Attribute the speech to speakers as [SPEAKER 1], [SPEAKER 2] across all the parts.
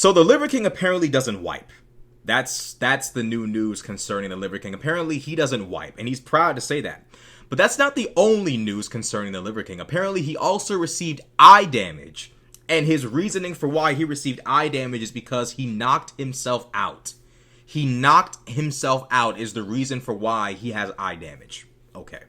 [SPEAKER 1] So the Liver King apparently doesn't wipe. That's the new news concerning the Liver King. Apparently he doesn't wipe, and he's proud to say that. But that's not the only news concerning the Liver King. Apparently he also received eye damage, and his reasoning for why he received eye damage is because he knocked himself out. He knocked himself out is the reason for why he has eye damage. Okay.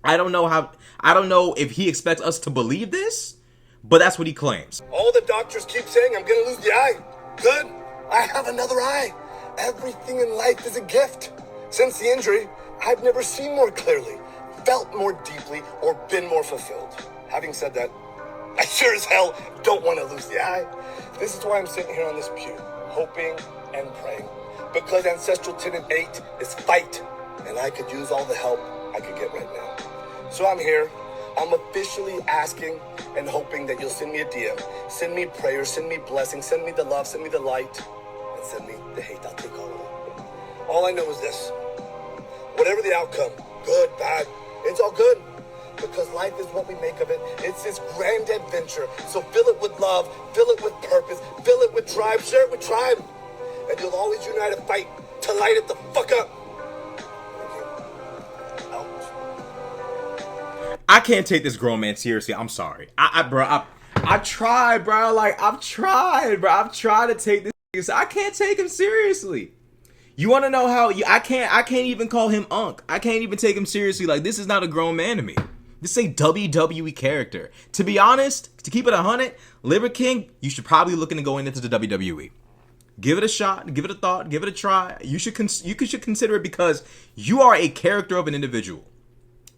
[SPEAKER 1] I don't know if he expects us to believe this, but that's what he claims.
[SPEAKER 2] All the doctors keep saying I'm gonna lose the eye. Good. I have another eye. Everything in life is a gift. Since the injury, I've never seen more clearly, felt more deeply, or been more fulfilled. Having said that, I sure as hell don't want to lose the eye. This is why I'm sitting here on this pew, hoping and praying. Because Ancestral Tenet 8 is fight, and I could use all the help I could get right now. So I'm here. I'm officially asking and hoping that you'll send me a DM, send me prayers, send me blessings, send me the love, send me the light, and send me the hate. I'll take all of it. All I know is this. Whatever the outcome, good, bad, it's all good. Because life is what we make of it. It's this grand adventure. So fill it with love, fill it with purpose, fill it with tribe, share it with tribe. And you'll always unite a fight to light it the fuck up.
[SPEAKER 1] I can't take this grown man seriously. I'm sorry. I tried, bro. Like, I've tried, bro. I've tried to take this. I can't take him seriously. You want to know how? I can't even call him Unk. I can't even take him seriously. Like, this is not a grown man to me. This is a WWE character. To be honest, to keep it 100, Liver King, you should probably look into going into the WWE. Give it a shot. Give it a thought. Give it a try. You should consider it because you are a character of an individual.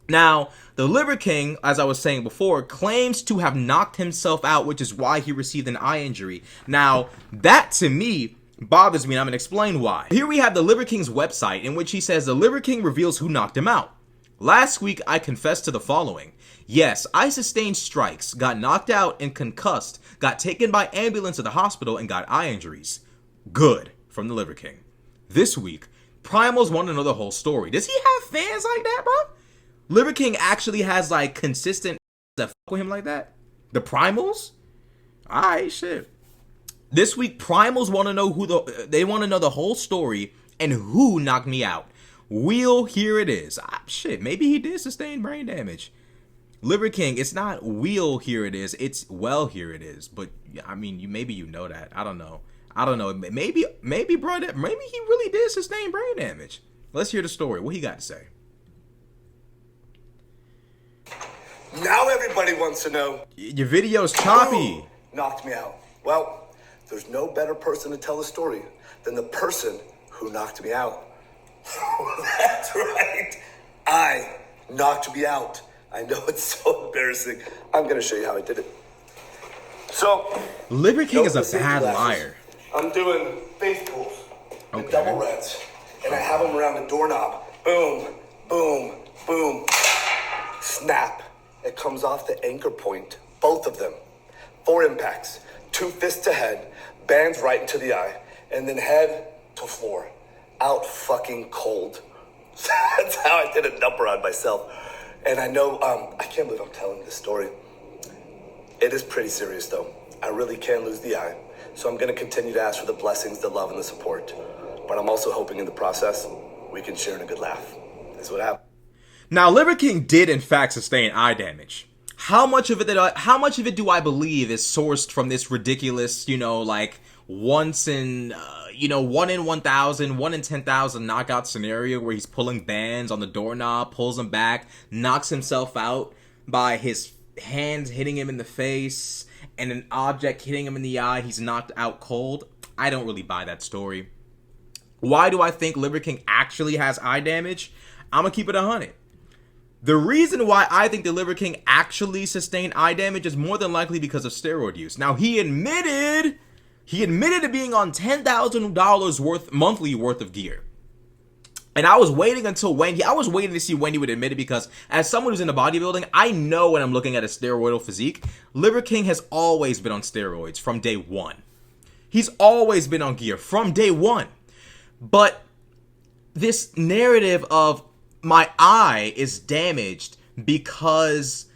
[SPEAKER 1] Now, the Liver King, as I was saying before, claims to have knocked himself out, which is why he received an eye injury. Now, that to me bothers me, and I'm going to explain why. Here we have the Liver King's website, in which he says the Liver King reveals who knocked him out. Last week, I confessed to the following. Yes, I sustained strikes, got knocked out and concussed, got taken by ambulance to the hospital, and got eye injuries. Good, from the Liver King. This week, Primals want to know the whole story. Does he have fans like that, bro? Liver King actually has, like, consistent that fuck with him like that? The Primals? Alright, shit. This week, Primals want to know they want to know the whole story and who knocked me out. Wheel, here it is. Shit, maybe he did sustain brain damage. Liver King, it's not wheel, here it is. It's well, here it is. But, I mean, maybe you know that. I don't know. Maybe, bro, maybe he really did sustain brain damage. Let's hear the story. What he got to say?
[SPEAKER 2] Now everybody wants to know.
[SPEAKER 1] Your video's choppy.
[SPEAKER 2] Who knocked me out? Well, there's no better person to tell the story than the person who knocked me out. That's right. I knocked me out. I know it's so embarrassing. I'm going to show you how I did it. So,
[SPEAKER 1] Liver King is a bad liar.
[SPEAKER 2] I'm doing face pulls with double reds. And I have them around the doorknob. Boom, boom, boom. Snap. It comes off the anchor point. Both of them. 4 impacts. 2 fists to head. Bands right into the eye. And then head to floor. Out fucking cold. That's how I did a number on myself. And I know, I can't believe I'm telling this story. It is pretty serious though. I really can lose the eye. So I'm gonna continue to ask for the blessings, the love, and the support. But I'm also hoping in the process, we can share in a good laugh. That's what happened.
[SPEAKER 1] Now, Liver King did in fact sustain eye damage. How much of it do I believe is sourced from this ridiculous, like once in, 1 in 1,000, 1 in 10,000 knockout scenario where he's pulling bands on the doorknob, pulls him back, knocks himself out by his hands hitting him in the face and an object hitting him in the eye, he's knocked out cold? I don't really buy that story. Why do I think Liver King actually has eye damage? I'm gonna keep it 100. The reason why I think the Liver King actually sustained eye damage is more than likely because of steroid use. Now, he admitted to being on $10,000 monthly worth of gear. And I was waiting to see when he would admit it, because as someone who's into bodybuilding, I know when I'm looking at a steroidal physique, Liver King has always been on steroids from day one. He's always been on gear from day one. But this narrative of my eye is damaged because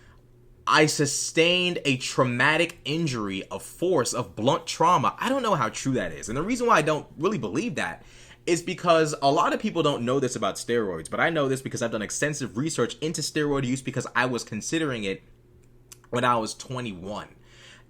[SPEAKER 1] I sustained a traumatic injury of force, of blunt trauma. I don't know how true that is. And the reason why I don't really believe that is because a lot of people don't know this about steroids, but I know this because I've done extensive research into steroid use because I was considering it when I was 21.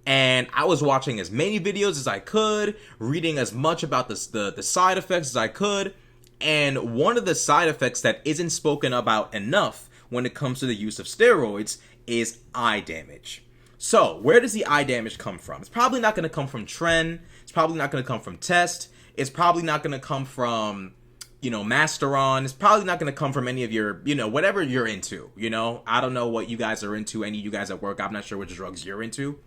[SPEAKER 1] And I was watching as many videos as I could, reading as much about the side effects as I could. And one of the side effects that isn't spoken about enough when it comes to the use of steroids is eye damage. So where does the eye damage come from? It's probably not going to come from Tren. It's probably not going to come from Test. It's probably not going to come from, Masteron. It's probably not going to come from any of your, whatever you're into, I don't know what you guys are into. Any of you guys at work, I'm not sure which drugs you're into.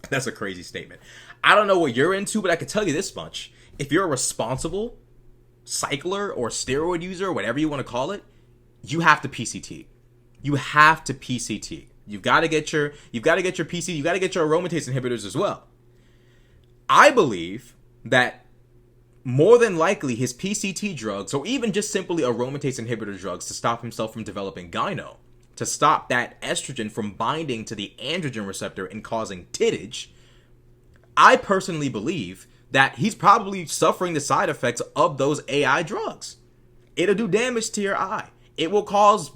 [SPEAKER 1] That's a crazy statement. I don't know what you're into, but I can tell you this much. If you're a responsible cycler or steroid user, whatever you want to call it, you have to PCT. You have to PCT. You've got to get your PC, you got to get your aromatase inhibitors as well. I believe that more than likely his PCT drugs, or even just simply aromatase inhibitor drugs to stop himself from developing gyno, to stop that estrogen from binding to the androgen receptor and causing tittage, I personally believe that he's probably suffering the side effects of those AI drugs. It'll do damage to your eye. It will cause,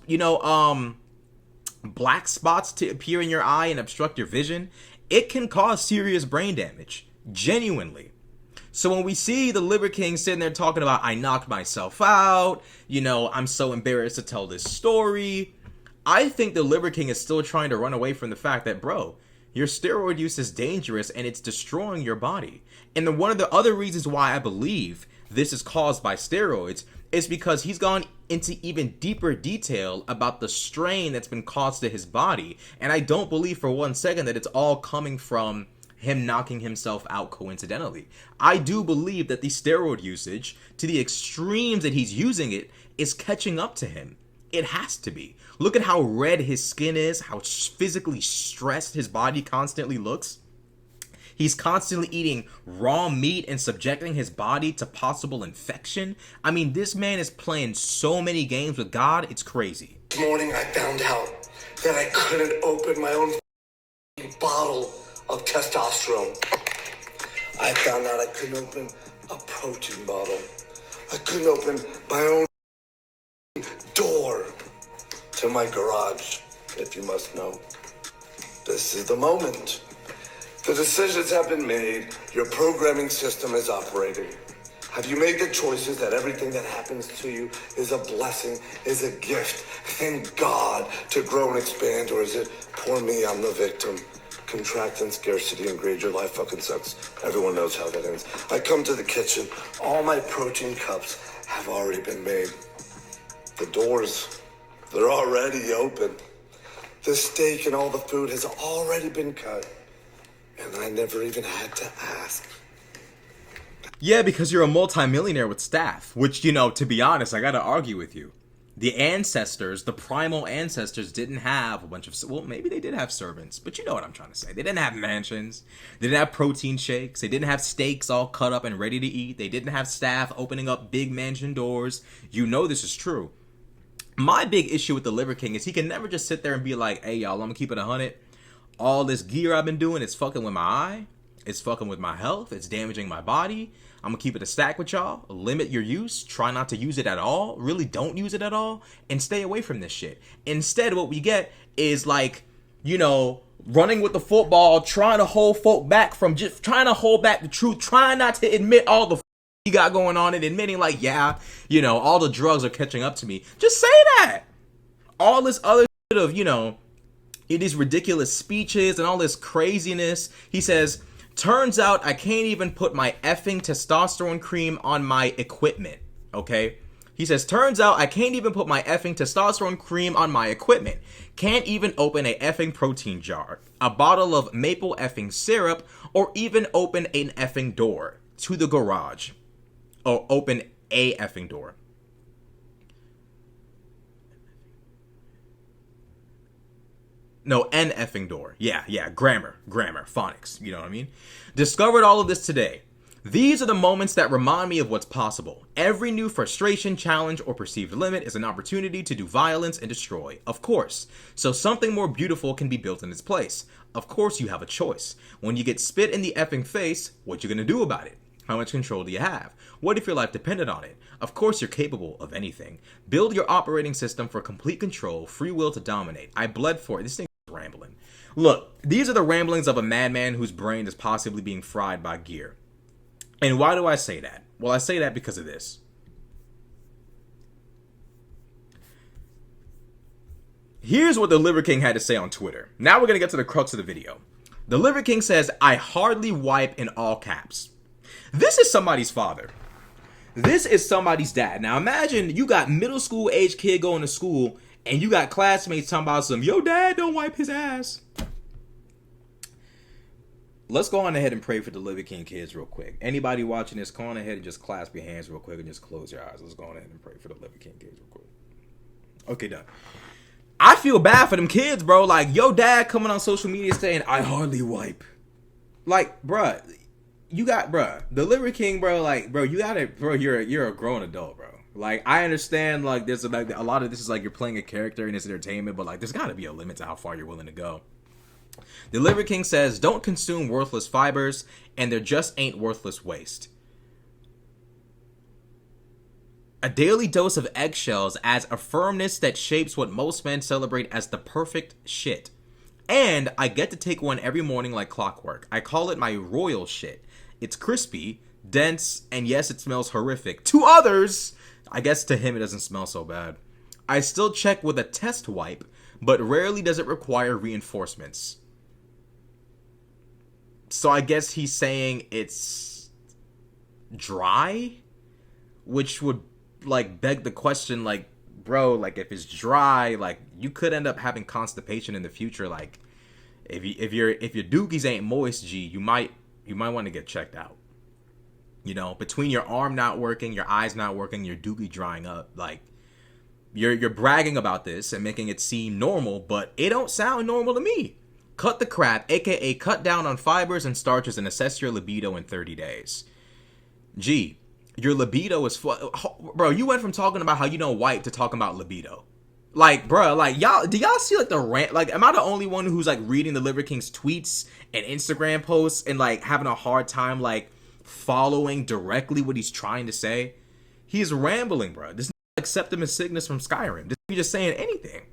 [SPEAKER 1] black spots to appear in your eye and obstruct your vision. It can cause serious brain damage, genuinely. So when we see the Liver King sitting there talking about, I knocked myself out, I'm so embarrassed to tell this story, I think the Liver King is still trying to run away from the fact that, bro, your steroid use is dangerous and it's destroying your body. And then one of the other reasons why I believe this is caused by steroids is because he's gone into even deeper detail about the strain that's been caused to his body. And I don't believe for one second that it's all coming from him knocking himself out coincidentally. I do believe that the steroid usage, to the extremes that he's using it, is catching up to him. It has to be. Look at how red his skin is, how physically stressed his body constantly looks. He's constantly eating raw meat and subjecting his body to possible infection. I mean, this man is playing so many games with God, it's crazy.
[SPEAKER 2] This morning I found out that I couldn't open my own bottle of testosterone. I found out I couldn't open a protein bottle. I couldn't open my own door to my garage, if you must know. This is the moment. The decisions have been made. Your programming system is operating. Have you made the choices that everything that happens to you is a blessing, is a gift, thank God to grow and expand? Or is it, poor me, I'm the victim? Contract and scarcity and grade, your life fucking sucks. Everyone knows how that ends. I come to the kitchen. All my protein cups have already been made. The doors, they're already open. The steak and all the food has already been cut. And I never even had to ask.
[SPEAKER 1] Yeah, because you're a multimillionaire with staff, which, to be honest, I gotta argue with you. The ancestors, the primal ancestors, didn't have a bunch of, well, maybe they did have servants, but you know what I'm trying to say. They didn't have mansions. They didn't have protein shakes. They didn't have steaks all cut up and ready to eat. They didn't have staff opening up big mansion doors. You know this is true. My big issue with the Liver King is he can never just sit there and be like, hey, y'all, I'm gonna keep it 100. All this gear I've been doing, it's fucking with my eye. It's fucking with my health. It's damaging my body. I'm gonna keep it a stack with y'all. Limit your use. Try not to use it at all. Really don't use it at all. And stay away from this shit. Instead, what we get is like, running with the football, trying to hold folk back from just trying to hold back the truth, trying not to admit all the he got going on and admitting like, yeah, all the drugs are catching up to me. Just say that. All this other shit of, these ridiculous speeches and all this craziness. He says, turns out I can't even put my effing testosterone cream on my equipment. Okay? He says, turns out I can't even put my effing testosterone cream on my equipment. Can't even open a effing protein jar, a bottle of maple effing syrup, or even open an effing door to the garage. Or open a effing door. No, an effing door. Yeah, grammar, phonics, you know what I mean? Discovered all of this today. These are the moments that remind me of what's possible. Every new frustration, challenge, or perceived limit is an opportunity to do violence and destroy, of course. So something more beautiful can be built in its place. Of course you have a choice. When you get spit in the effing face, what you gonna do about it? How much control do you have? What if your life depended on it? Of course you're capable of anything. Build your operating system for complete control, free will to dominate. I bled for it. This thing is rambling. Look, these are the ramblings of a madman whose brain is possibly being fried by gear. And why do I say that? Well, I say that because of this. Here's what the Liver King had to say on Twitter. Now we're going to get to the crux of the video. The Liver King says, I hardly wipe in all caps. This is somebody's father. This is somebody's dad. Now imagine you got middle school age kid going to school and you got classmates talking about yo dad don't wipe his ass. Let's go on ahead and pray for the Liver King kids real quick. Anybody watching this, go on ahead and just clasp your hands real quick and just close your eyes. Let's go on ahead and pray for the Liver King kids real quick. Okay, done. I feel bad for them kids, bro. Like, yo dad coming on social media saying, I hardly wipe. Like, bruh, the Liver King, bro, like, bro, you gotta, bro, you're a grown adult, bro. Like, I understand, like, there's like a lot of this is like you're playing a character and it's entertainment, but like, there's gotta be a limit to how far you're willing to go. The Liver King says, don't consume worthless fibers, and there just ain't worthless waste. A daily dose of eggshells adds a firmness that shapes what most men celebrate as the perfect shit. And I get to take one every morning like clockwork. I call it my royal shit. It's crispy, dense, and yes, it smells horrific. To others, I guess to him it doesn't smell so bad. I still check with a test wipe, but rarely does it require reinforcements. So I guess he's saying it's dry, which would like beg the question, like, bro, like if it's dry, like you could end up having constipation in the future. Like if your dookies ain't moist, G, you might want to get checked out. You know, between your arm not working, your eyes not working, your dookie drying up, like you're bragging about this and making it seem normal, but it don't sound normal to me. Cut the crap, aka cut down on fibers and starches and assess your libido in 30 days. Gee, your libido is bro, you went from talking about how you don't wipe to talking about libido. Like, bro, like do y'all see like the rant? Like, am I the only one who's like reading the Liver King's tweets and Instagram posts and like having a hard time like following directly what he's trying to say? He's rambling, bro. This is like Septimus Cygnus from Skyrim. This is just saying anything.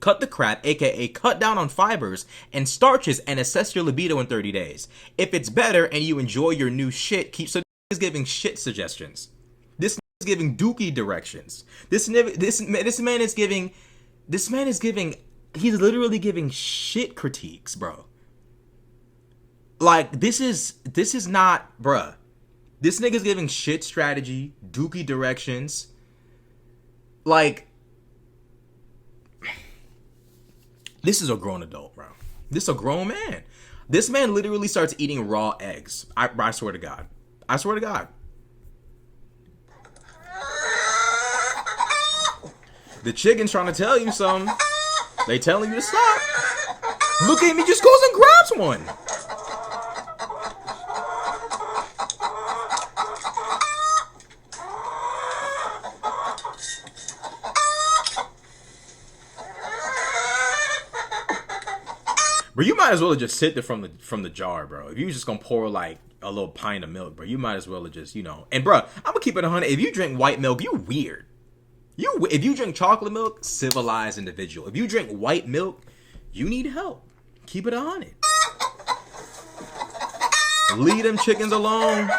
[SPEAKER 1] Cut the crap, aka cut down on fibers and starches and assess your libido in 30 days. If it's better and you enjoy your new shit, keep is giving shit suggestions. This is giving dookie directions. This man is giving, he's literally giving shit critiques, bro. Like this is not, bruh. This nigga's giving shit strategy, dookie directions. Like, this is a grown adult, bro. This is a grown man. This man literally starts eating raw eggs. I swear to God. I swear to God. The chicken's trying to tell you something. They telling you to stop. Look at me, just goes and grabs one. Bro, you might as well have just sipped it from the jar, bro. If you was just gonna pour like a little pint of milk, bro, you might as well have just, you know. And bro, I'm gonna keep it 100. If you drink white milk, you weird. If you drink chocolate milk, civilized individual. If you drink white milk, you need help. Keep it 100. Leave them chickens alone.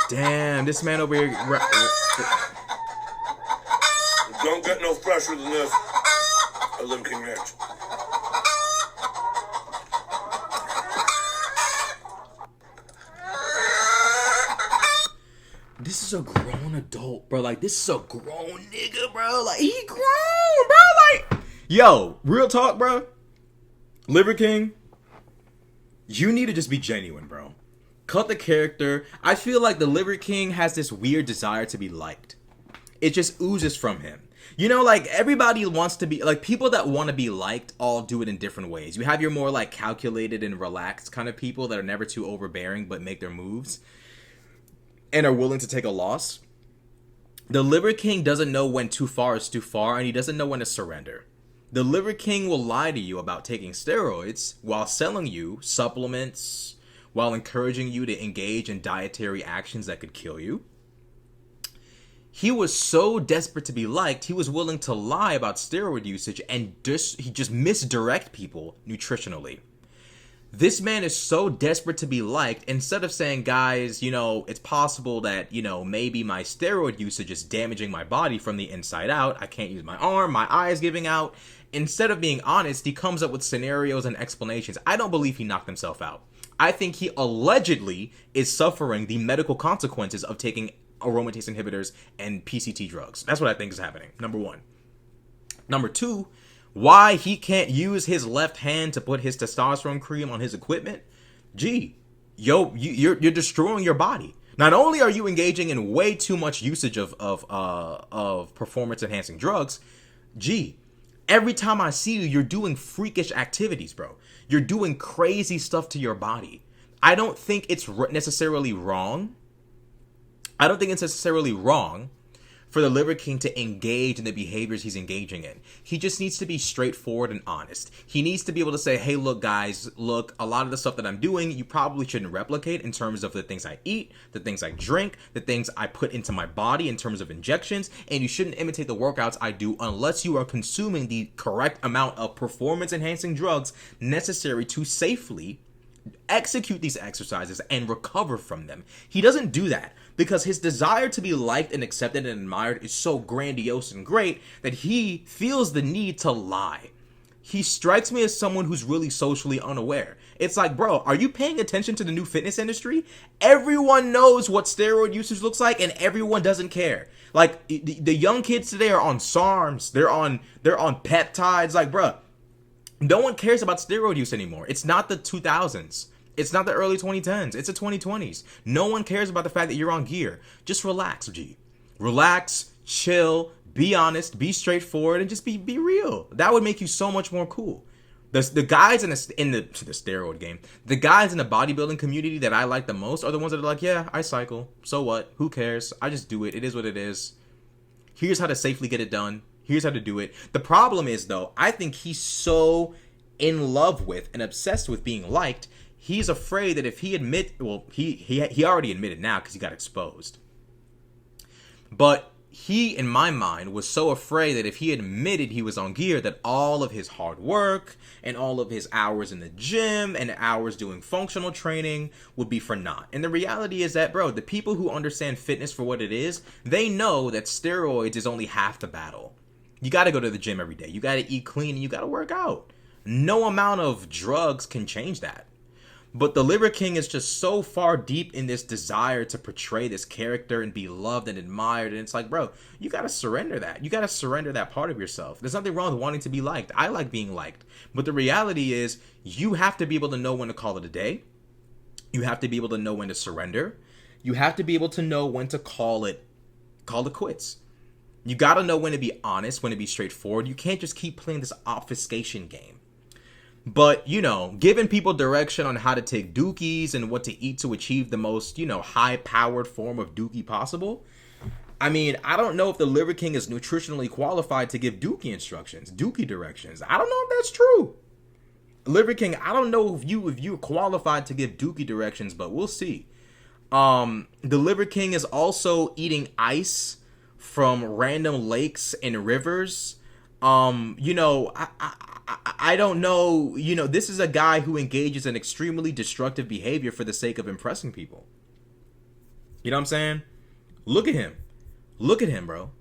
[SPEAKER 1] Damn, this man over here.
[SPEAKER 2] Don't get no fresher than this. I live King Rich.
[SPEAKER 1] This is a grown adult, bro. Like, this is a grown nigga, bro. Like, he grown, bro. Like, yo, real talk, bro. Liver King, you need to just be genuine, bro. Cut the character. I feel like the Liver King has this weird desire to be liked. It just oozes from him. You know, like, everybody wants to be, like, people that want to be liked all do it in different ways. You have your more, like, calculated and relaxed kind of people that are never too overbearing but make their moves and are willing to take a loss. The Liver King doesn't know when too far is too far, and he doesn't know when to surrender. The Liver King will lie to you about taking steroids while selling you supplements, while encouraging you to engage in dietary actions that could kill you. He was so desperate to be liked, he was willing to lie about steroid usage and he just misdirect people nutritionally. This man is so desperate to be liked, instead of saying, guys, you know, it's possible that, you know, maybe my steroid usage is damaging my body from the inside out. I can't use my arm, my eye is giving out. Instead of being honest, he comes up with scenarios and explanations. I don't believe he knocked himself out. I think he allegedly is suffering the medical consequences of taking aromatase inhibitors and PCT drugs. That's what I think is happening. Number one. Number two, why he can't use his left hand to put his testosterone cream on his equipment? Gee, you're destroying your body. Not only are you engaging in way too much usage of performance enhancing drugs, gee, every time I see you, you're doing freakish activities, bro. You're doing crazy stuff to your body. I don't think it's necessarily wrong. I don't think it's necessarily wrong for the Liver King to engage in the behaviors he's engaging in. He just needs to be straightforward and honest. He needs to be able to say, hey, look, guys, look, a lot of the stuff that I'm doing, you probably shouldn't replicate in terms of the things I eat, the things I drink, the things I put into my body in terms of injections, and you shouldn't imitate the workouts I do unless you are consuming the correct amount of performance-enhancing drugs necessary to safely execute these exercises and recover from them. He doesn't do that because his desire to be liked and accepted and admired is so grandiose and great that he feels the need to lie. He strikes me as someone who's really socially unaware. It's like, bro, are you paying attention to the new fitness industry? Everyone knows what steroid usage looks like and everyone doesn't care. Like, the young kids today are on SARMs, they're on peptides. Like, bro, no one cares about steroid use anymore. It's not the 2000s. It's not the early 2010s. It's the 2020s. No one cares about the fact that you're on gear. Just relax, G. Relax, chill, be honest, be straightforward, and just be real. That would make you so much more cool. The guys in the steroid game, the guys in the bodybuilding community that I like the most are the ones that are like, yeah, I cycle. So what? Who cares? I just do it. It is what it is. Here's how to safely get it done. Here's how to do it. The problem is, though, I think he's so in love with and obsessed with being liked, he's afraid that if he he already admitted now because he got exposed. But he, in my mind, was so afraid that if he admitted he was on gear, that all of his hard work and all of his hours in the gym and hours doing functional training would be for naught. And the reality is that, bro, the people who understand fitness for what it is, they know that steroids is only half the battle. You got to go to the gym every day. You got to eat clean and you got to work out. No amount of drugs can change that. But the Liver King is just so far deep in this desire to portray this character and be loved and admired. And it's like, bro, you got to surrender that. You got to surrender that part of yourself. There's nothing wrong with wanting to be liked. I like being liked. But the reality is you have to be able to know when to call it a day. You have to be able to know when to surrender. You have to be able to know when to call it quits. You got to know when to be honest, when to be straightforward. You can't just keep playing this obfuscation game. But, you know, giving people direction on how to take dookies and what to eat to achieve the most, you know, high-powered form of dookie possible. I mean, I don't know if the Liver King is nutritionally qualified to give dookie instructions, dookie directions. I don't know if that's true. Liver King, I don't know if you're qualified to give dookie directions, but we'll see. The Liver King is also eating ice from random lakes and rivers. You know, I don't know, you know, this is a guy who engages in extremely destructive behavior for the sake of impressing people. You know what I'm saying? Look at him. Look at him, bro.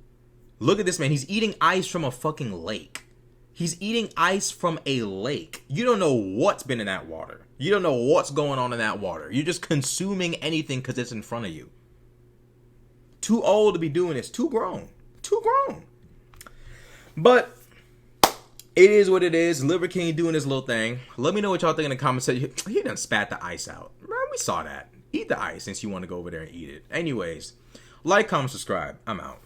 [SPEAKER 1] Look at this man. He's eating ice from a fucking lake. He's eating ice from a lake. You don't know what's been in that water. You don't know what's going on in that water. You're just consuming anything because it's in front of you. Too old to be doing this. Too grown. Too grown. But it is what it is. Liver King doing his little thing. Let me know what y'all think in the comments section. He done spat the ice out. Man, we saw that. Eat the ice since you want to go over there and eat it. Anyways, like, comment, subscribe. I'm out.